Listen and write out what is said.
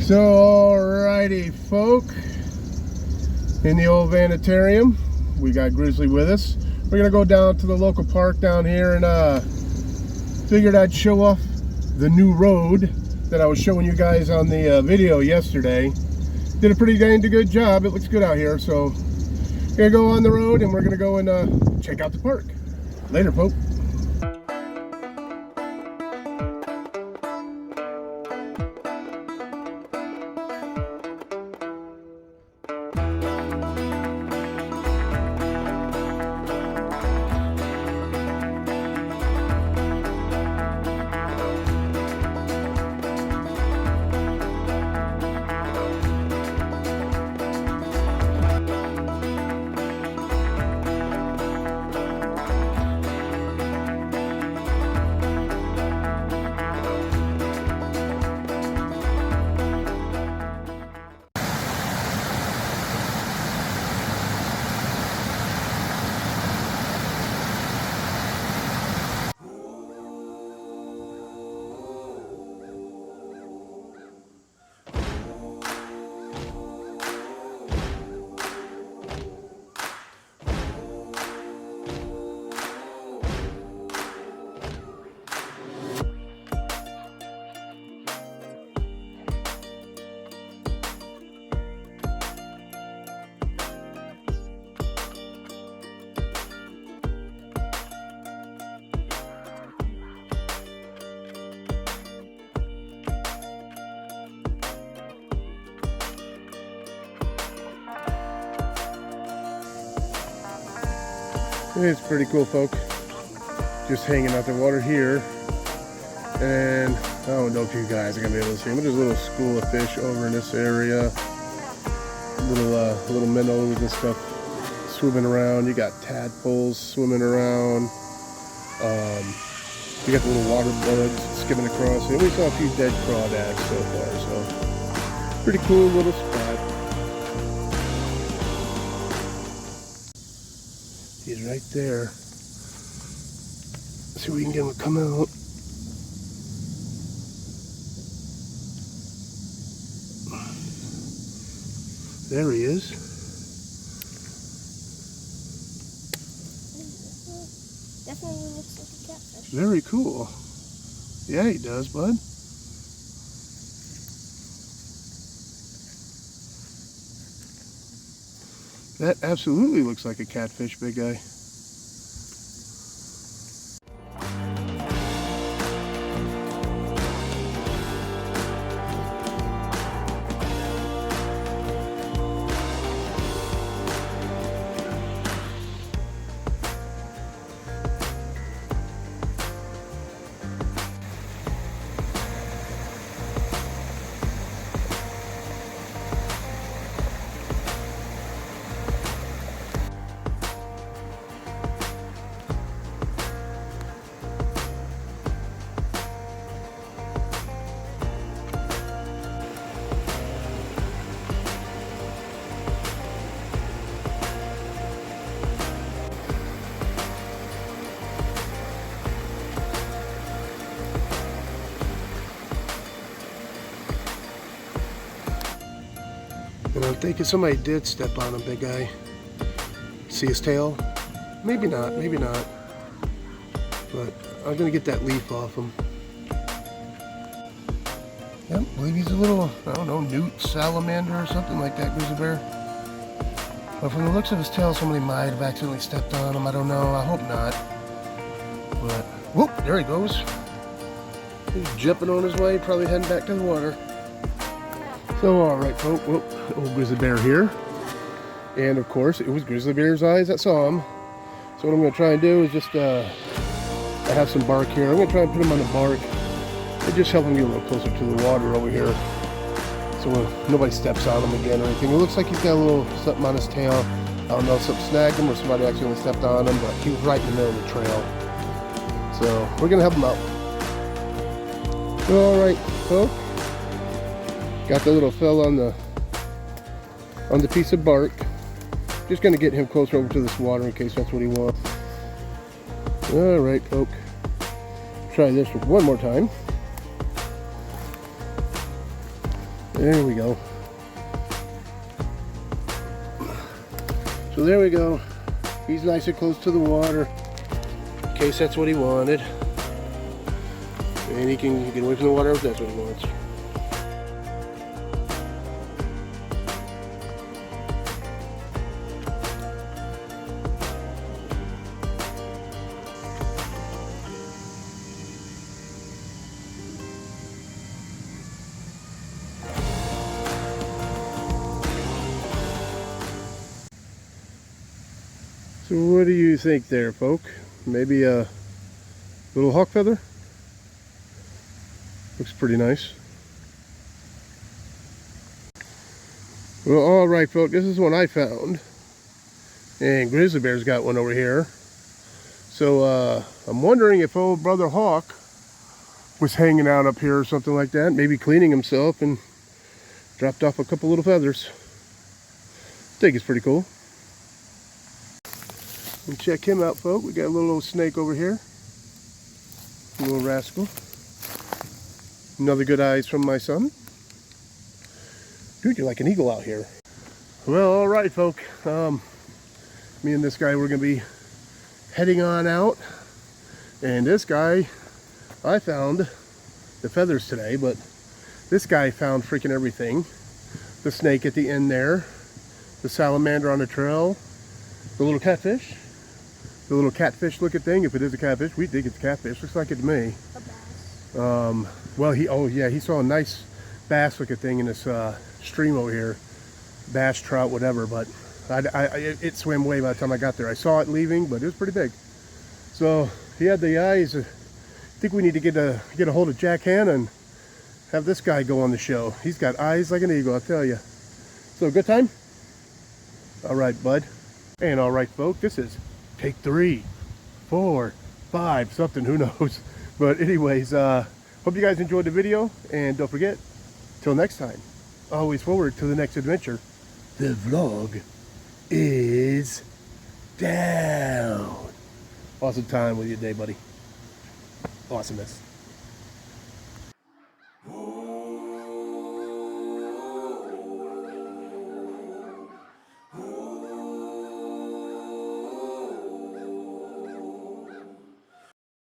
So alrighty folk, in the old vanitarium we got Grizzly with us. We're gonna go down to the local park down here and figured I'd show off the new road that I was showing you guys on the video yesterday. Did a pretty dang good job. It looks good out here, so we're gonna go on the road and we're gonna go and check out the park. Later folk. It's pretty cool folk, just hanging out the water here, and I don't know if you guys are gonna be able to see them, but there's a little school of fish over in this area, little minnows and stuff swimming around. You got tadpoles swimming around, you got the little water bugs skimming across, and we saw a few dead crawdads so far, so pretty cool little spot. He's right there. Let's see if we can get him to come out. There he is. Definitely looks like a catfish. Very cool. Yeah, he does, bud. That absolutely looks like a catfish, big guy. And I'm thinking somebody did step on him, big guy. See his tail? Maybe not, maybe not. But I'm gonna get that leaf off him. Yep, I believe he's a little, I don't know, newt salamander or something like that, grizzly bear. But from the looks of his tail, somebody might have accidentally stepped on him. I don't know, I hope not. But, whoop, there he goes. He's jumping on his way, probably heading back to the water. So, alright folks, whoop, old grizzly bear here. And of course, it was grizzly bear's eyes that saw him. So what I'm going to try and do is just, I have some bark here. I'm going to try and put him on the bark. And just help him get a little closer to the water over here. So nobody steps on him again or anything. It looks like he's got a little something on his tail. I don't know if something snagged him or somebody accidentally stepped on him, but he was right in the middle of the trail. So we're going to help him out. Alright folks. Got the little fella on the piece of bark. Just gonna get him closer over to this water in case that's what he wants. Alright folks. Try this one more time. There we go. So there we go. He's nice and close to the water, in case that's what he wanted. And he can get away from the water if that's what he wants. So what do you think there, folk? Maybe a little hawk feather? Looks pretty nice. Well, alright, folk, this is one I found. And grizzly bear's got one over here. So I'm wondering if old brother Hawk was hanging out up here or something like that, maybe cleaning himself and dropped off a couple little feathers. I think it's pretty cool. And check him out, folk. We got a little old snake over here. A little rascal. Another good eyes from my son. Dude, you're like an eagle out here. Well, all right, folk. Me and this guy, we're going to be heading on out. And this guy, I found the feathers today, but this guy found freaking everything. The snake at the end there. The salamander on the trail. The little catfish. The little catfish looking thing, if it is a catfish, we think it's catfish. Looks like it to me. A bass. Well, he saw a nice bass looking thing in this stream over here. Bass, trout, whatever, but it swam away by the time I got there. I saw it leaving, but it was pretty big. So he had the eyes. I think we need to get a hold of Jack Hanna and have this guy go on the show. He's got eyes like an eagle, I'll tell you. So good time? All right, bud. And all right, folks, this is take 3, 4, 5, something, who knows. But anyways, hope you guys enjoyed the video, and don't forget, till next time, always forward to the next adventure. The vlog is down. Awesome time with you today, buddy. Awesomeness.